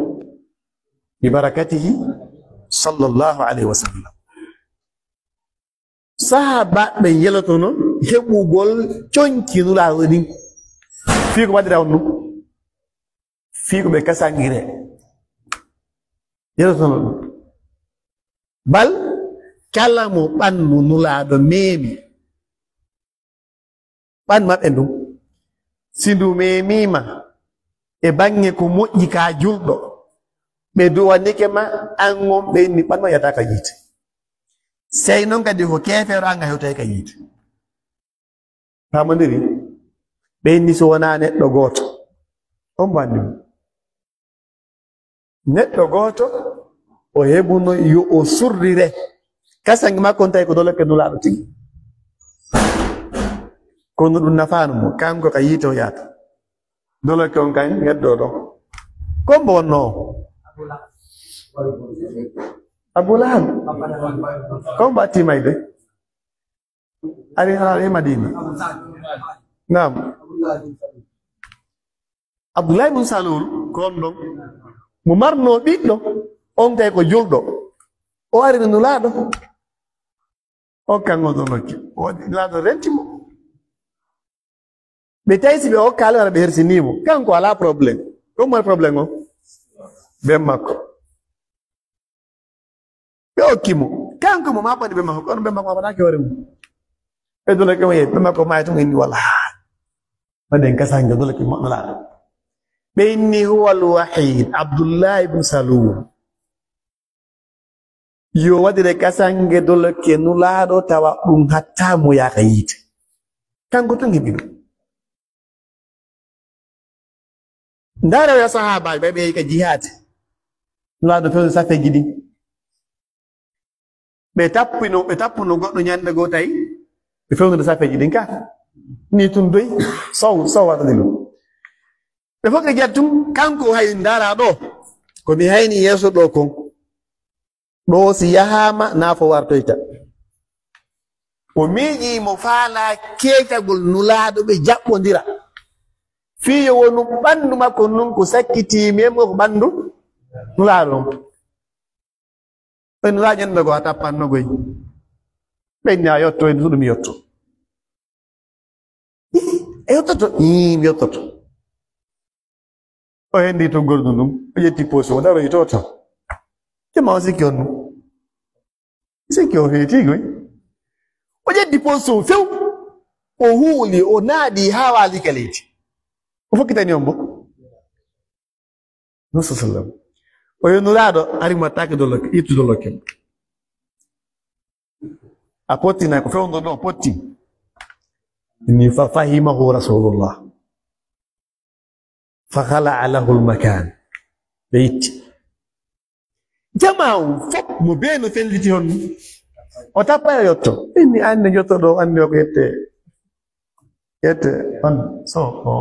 bi barakatihi sallllahu alayhi wa sallam sahaba ɓe yelotono heɓugol coñkinulaaɗo ɗin fii ko waɗira on ɗum fii ko ɓe kasangire yelotono ɗum bal kala mo ɓannu nulaaɗo meemi ɓan maɓɓe ndum si ndu meemima e bange ko moƴƴi ka julɗo ɓe duwanike ma an on ɓe inni ɓanma yata ka yiite sey noon kadi ko keefeero anga hewtay ka yiite famodiri ɓe inni so wona neɗɗo gooto on banndi neɗɗo gooto o heɓuno yo o surrire kasange makko on tawi ko doloke nulaaɗo tigi kono ɗum nafaano mo kanko ka yiite o yaata doloke on kañ heddo ɗo kombo wonno Abulahab kombo attimayde ari haa e Madina nam Abdoulaye ibn Salul kon ɗon mo marno ɓiɗɗo on tawi ko julɗo o ari no nulaaɗo o kanko ɗo nokki o waɗi nulaaɗo rentimo ɓe tawi si ɓe hokkaali wara ɓe hersinimo kanko alaa probléme ɗum moy probléme o ɓen makko ɓe hokkimo kanko mo maɓɓani ɓe makko kono ɓe makko maɓɓanaaki hoore mum ɓe doloke mo yehi ɓe makko maayi tun inni wala waɗen kasange doloke nulaaɗo ɓe inni huwa alwahid Abdullah ibn Salul yo waɗire kasange doloke nulaaɗo tawa ɗum hatta mo yaaka yiite kanko tun heɓi ɗum ndaare o ya sahabaji ɓe yehi ka jihaade nulaaɗo fewde safeji ɗin ɓe tappuno goɗɗo ñande goo tawi ɓe fewnude safeji ɗin ka ni tun doyi sow waɗade ɗum ɓe fof ɓe jettum kanko hay ndaara ɗo komi hayni yeeso ɗo kon ɗo si yahama naafo wartoyta o miiƴimo faala keecagol nulaaɗo ɓe jaɓɓodira fiyo wonu ɓanndu makko nun ko sakkitiimemo ko ɓanndu nulaaɗo on ɓe nulaaɗo ñande go a tappannogoy ɓenni a yotto en suɗum yotto e yottoto mi yottoto o hendi to gordu ndum o ƴetti posi o daroyi to tan Tema sikki on sikki o heeti goy o jeddi posto few o huuli o naadi haa waali kaleeti o fokkitani on bo no sallam o yonuraaɗo arimattaake dolloke ittu dolloke a pottina ko fewndo ɗo potti ni fa fahimahu rasulullah fa khala'a lahu al-makan beyti jama'u fop mo beeno felliti hon o tappa yotto inni ande jotto ɗo ande ko yette on so o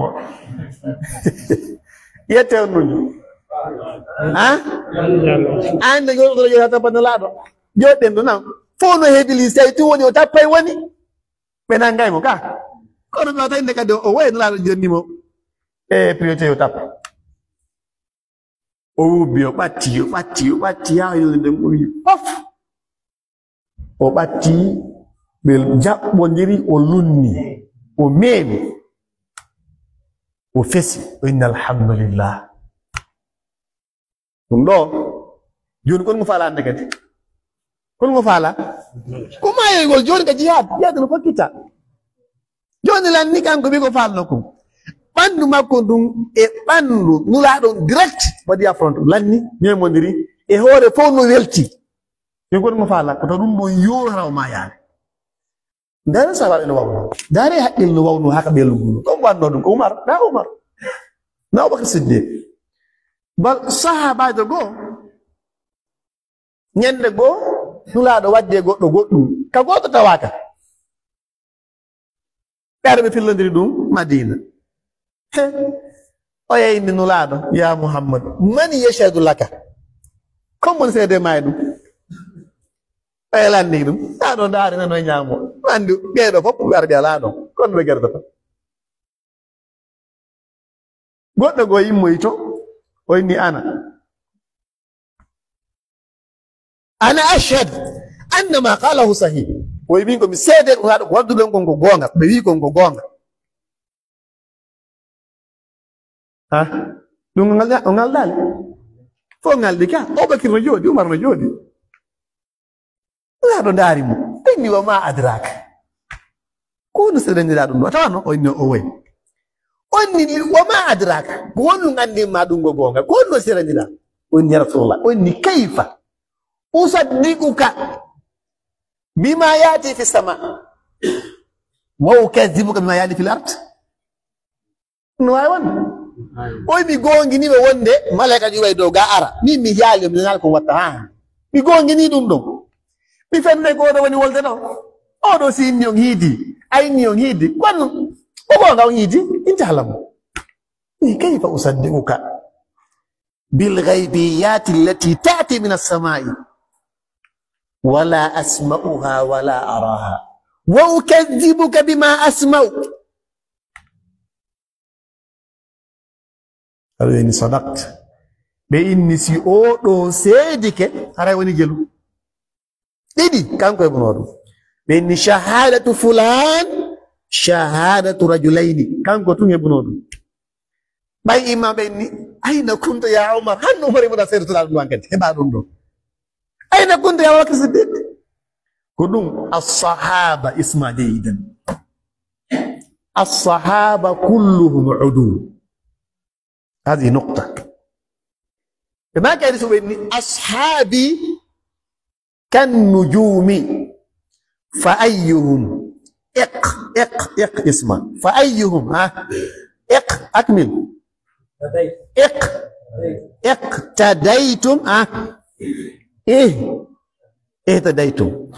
yette on nuñu ande jotto ɗo jota tappa no laaɗo joɗɗen ɗo nan fo no heedili sey tu woni o tappay woni ɓe nangaymo ka kono ɗo tawinde kadi o wayi no laaɗo jonnimo e priorité yo tappa o wubbi o ɓatti yaa yolde nden ɓuri pof o ɓatti ɓe jaɓɓodiri o lunni o meemi o fesi o inni alhamdulillah ɗum ɗo joni kon mo faala ande kadi kon mo faala ko mayoygol joni ka jihad no fokkita joni lanni kanko wi ko faalno kon ɓanndu makko ndun e ɓanndu nulaaɗon direct waɗi affronte lanni memodiri e hoore fof no welti ɓe gon mo faala ko to ɗum ɗon yoraw ma yaade ndaare sahabaɓe no wawno ndaare haqqil no wawno haka ɓelugol ɗon wanno ɗum ko umar na Abubakar Siddiq bal sahabajo goo ñande goo nulaaɗo wadde goɗɗo goɗɗum ka goto tawaka ɓeeɗo ɓe fillodiri ɗum Madina o yeyni nulaaɗo ya Muhammad man yashhadu laka comme seede ma e ɗum o elandi ɗum aɗo ndaari nano e ñaamo andi ɓeeɗo fof ɓe ara ɓe alaa ɗon kono ɓe gerdata goɗɗo goo yimmoyto o inni ana ashhad annama qalahu sahih o wi min ko mi seede ɗum haɗo ko wadduɗon kon ko goonga ɓe wi kon ko goonga ɗum o ngaldaali fof ngaldi ka Abubakar no jooɗi Umar no jooɗi laaɗo ndaari mo inni wa ma adraka ko no seɗanndira ɗum ɗo tawano o inni o wayi onni wa ma adraka ko wonno anndinma ɗum go goonga ko wonno seɗanndira o inni ya rasulullah o inni kayfa usaddiquka bima yaati fi sama wa ukadibuka bima yaati fi l ard no wawi wonde oy mi gonginiɓe wonde malaika ƴuway dow ga ara min mi yaali mi nanal ko watta mi gongini ɗum ɗon mi fenne ko oɗo woni wolde ɗo oɗo si inni on hiidi ayni on hiidi kono o gonga on hiidi intahalamo kayfa usaddiquka bilgaybiyati allati taati min alsamai wala asma'uha wala araha wa ukadibuka bima asma'u aɗo weni sadakta ɓe inni si oɗo seedike haray woni jelu ɗiɗi kanko e bono ɗum ɓe inni shahadatu fulan shahadatu rajulayni kanko tun e bono ɗum ɓay imma ɓe inni ayna kunta ya Umar hanno Umar imoɗa seedotoɗa ɗum ɗan kadi heɓa ɗum ɗo ayna kunta ya Abubakar Siddiq ko ɗum alsahaba isma jeydan alsahaba kulluhum udul هذه نقطة ما كان يسوي إني أصحابي كالنجوم فأيهم إق اسمه فأيهم أكمل اقتديتم اهتديتم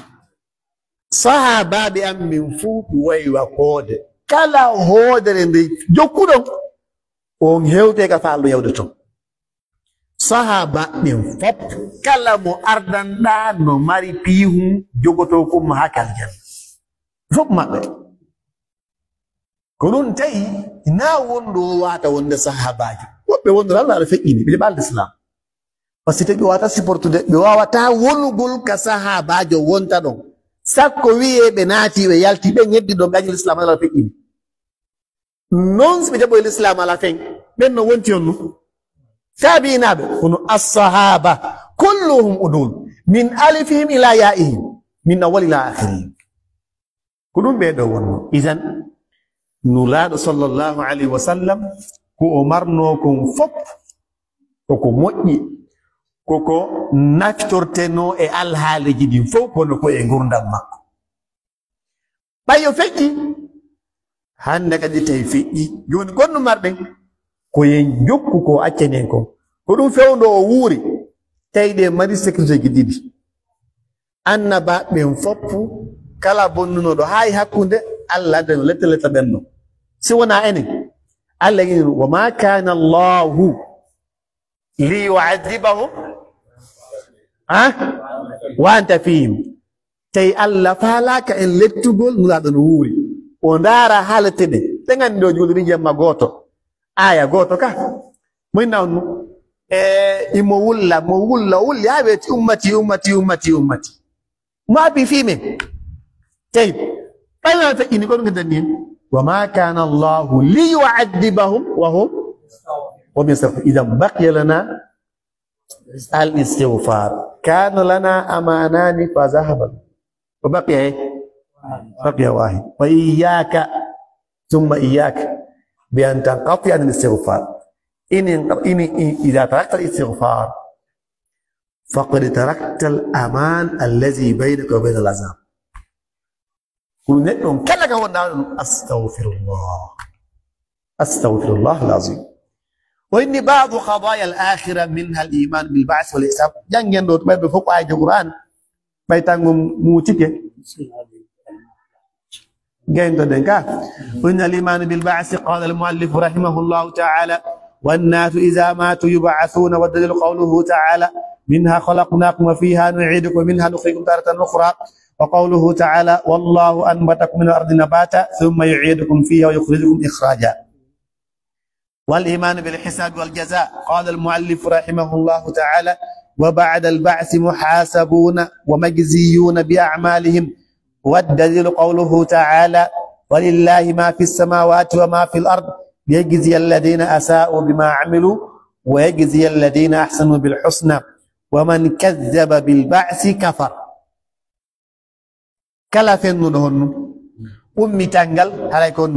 صحابة بأم من فوق ويوقود كلا هودر جوكودم on hewte ka faallu yawde ton sahaba ɓen fop kala mo ardanɗa no mari piihum jogoto kumma ha kaljan fop maɓɓe ko ɗum tawi na wonɗo wata wonde sahabaji woɓɓe wonɗo Allah aɗa feƴƴini ɓe ɓalde islam par ce que ɓe wawata supportude ɓe wawata wonugol ka sahabajo wonta ɗon sakko wiye ɓe naati ɓe yalti ɓe heddi ɗon ɓe añil islam Allah aɗa feƴƴini non so ɓe jaɓoy l'islam ala fen ɓen no wonti on nu taabinaɓe kono assahaba كلهم أدول من ألفهم إلى يائهم من أول إلى آخرهم كلهم بيدون إذن نولاد صلى الله عليه وسلم كو أمرناكم فوق كوكو موئي كوكو نفترتنو إي الحالي جدي فوق ونكو إي غرندم مكو بايو فجي hande kadi tawi feƴƴi joni gonno marɓen ko yen jokku ko accenen ko ɗum fewndo o wuuri tawi ɗe mari sécurité ji ɗiɗi annabaɓen foppu kala bonnunoɗo hay hakkude allah addano letta letta ɓenno si wona enen allah ini wa ma kana allahu liyuadibahum wa anta fihim tawi allah faalaka en lettugol nulaɗo no wuuri o ndaara haalete ɗe ɓe nganndi ɗo julɗi jemma gooto aya gooto ka moy nawnu imo wulla mo wulli haa weeti ummati mo abi fii men tawi ɓayma feƴƴini ko ɗum ngedanni hen wa ma kana allahu liyuaddibahum wa hum yastaghfirun idan baqiya lana al istighfar kana lana amanani fa zahaba wa baqiya واحد وإياك ثم إياك بأن تنقطع عن الاستغفار إذا تركت الاستغفار فقد تركت الأمان الذي بينك وبين العذاب كل نتهم كلك أستغفر الله العظيم وإن بعض قضايا الآخرة منها الإيمان بالبعث والحساب جنجن دوت بيد فوق آية القرآن بيتانهم موتيك وإن الإيمان بالبعث قال المؤلف رحمه الله تعالى والناس إذا ماتوا يبعثون والدليل قوله تعالى منها خلقناكم وفيها نعيدكم ومنها نخرجكم تارة أخرى وقوله تعالى والله أنبتكم من الأرض نباتا ثم يعيدكم فيها ويخرجكم إخراجا والإيمان بالحساب والجزاء قال المؤلف رحمه الله تعالى وبعد البعث محاسبون ومجزيون بأعمالهم والدليل قوله تعالى ولله ما في السماوات وما في الأرض ليجزي الذين أساءوا بما عملوا ويجزي الذين أحسنوا بالحسنى ومن كذب بالبعث كفر كلا فين دهون أمي تنقل هلاكون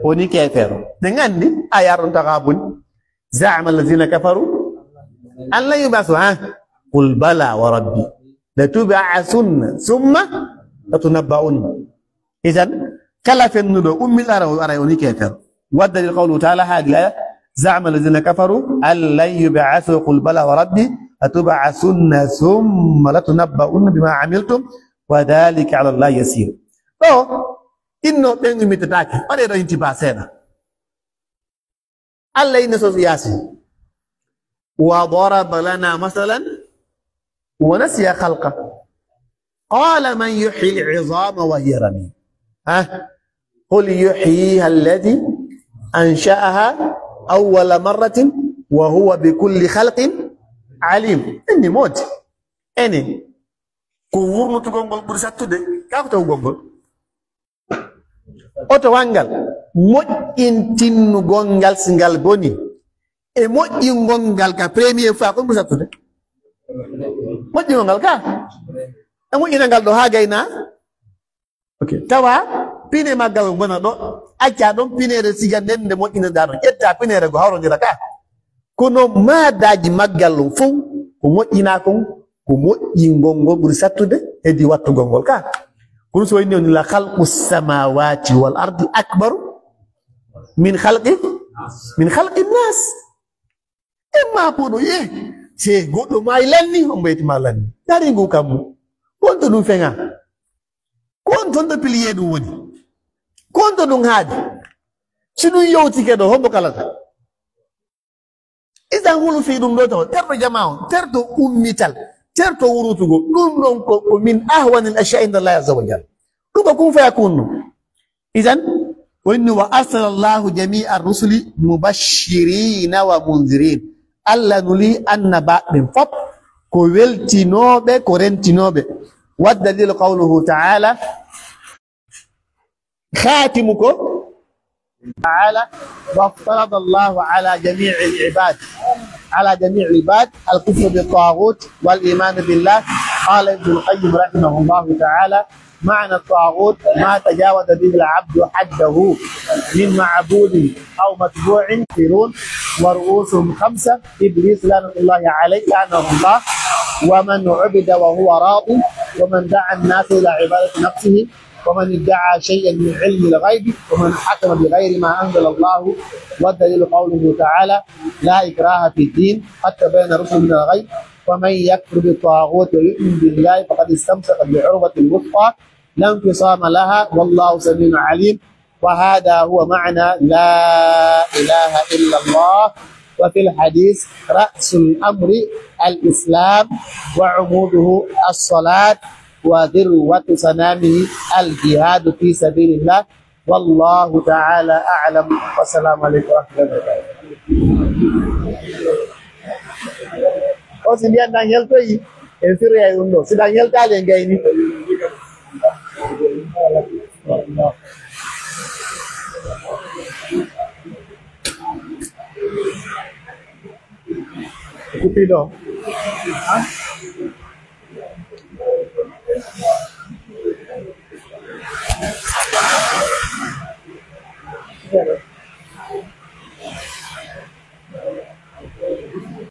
وني كافر دعاني أيارون تقابل زعم الذين كفروا أن لا يبعثوا قل بلى وربي لتبعثن ثم لتنبؤن إذن كلا في الندو أمي الأرى كافر والدليل قوله تعالى هذه الآية زعم الذين كفروا أن لن يبعثوا قل بلى وربي لتبعثن ثم لتنبؤن بما عملتم وذلك على الله يسير. إنه بيني متتاكي ما يدو انتباه سينا الله ينسوس ياسي وضرب لنا مثلا ونسي خلقه قال من يحيي العظام وهي رميم قل يحييها الذي أنشأها أول مرة وهو بكل خلق عليم إني موت إني كورن تقول برساتو ده كيف تقول أوتو وانجل موت تينو غونجال سنجال غوني موت ينغونجال كبريمير فاكون برساتو ده موت ينغونجال كا amu ina ngal do hagayna tawa pine magal bona do acca don pinere siga nende mo ina daro etta pinere go hawro dira ka kono madaji magal fu ko mo ina ko mo ingongo buri sattude e di wattu gongol ka kun so ni la khalqus samawati wal ardi akbar min khalqi nas emma podo ye se godo may lanni on beyti malani dari ngu kamu konto ɗum feŋa konto ɗo piliye ɗum woni konto ɗum haaji si ɗum yowtike ɗo hombo kalata isan hulu fi ɗum ɗo taw terto jama on terto ummital terto wurutugo ɗum ɗon ko min ahwani l ashya inda allahi aza wa jal ɗum ko kum faya kunno isan wonni wa arsala llahu jamia rusuli mubashirina wa mundirin allah nuli annabaɓe fop ko weltinoɓe ko rentinoɓe والدليل قوله تعالى خاتمكم تعالى وافترض الله على جميع العباد على جميع العباد الكفر بالطاغوت والإيمان بالله. قال ابن القيم رحمه الله تعالى: معنى الطاغوت ما تجاوز به العبد حده من معبود أو متبوع يكفرون ورؤوسهم 5: إبليس لعنة الله عليه لعنه الله، ومن عبد وهو راض، ومن دعا الناس إلى عبادة نفسه، ومن ادعى شيئا من علم الغيب، ومن حكم بغير ما أنزل الله. والدليل قوله تعالى: لا إكراه في الدين قد تبين الرشد من الغي، ومن يكفر بالطاغوت ويؤمن بالله فقد استمسك بالعروة الوثقى لا انفصام لها والله سميع عليم. وهذا هو معنى لا إله إلا الله. وفي الحديث: رأس الأمر الإسلام وعموده الصلاة وذروة سنامه الجهاد في سبيل الله. والله تعالى أعلم. والسلام عليكم ورحمة الله وبركاته. O si ndiyan dan yelto yi en firya yundo si dan yelta le ngayni kupido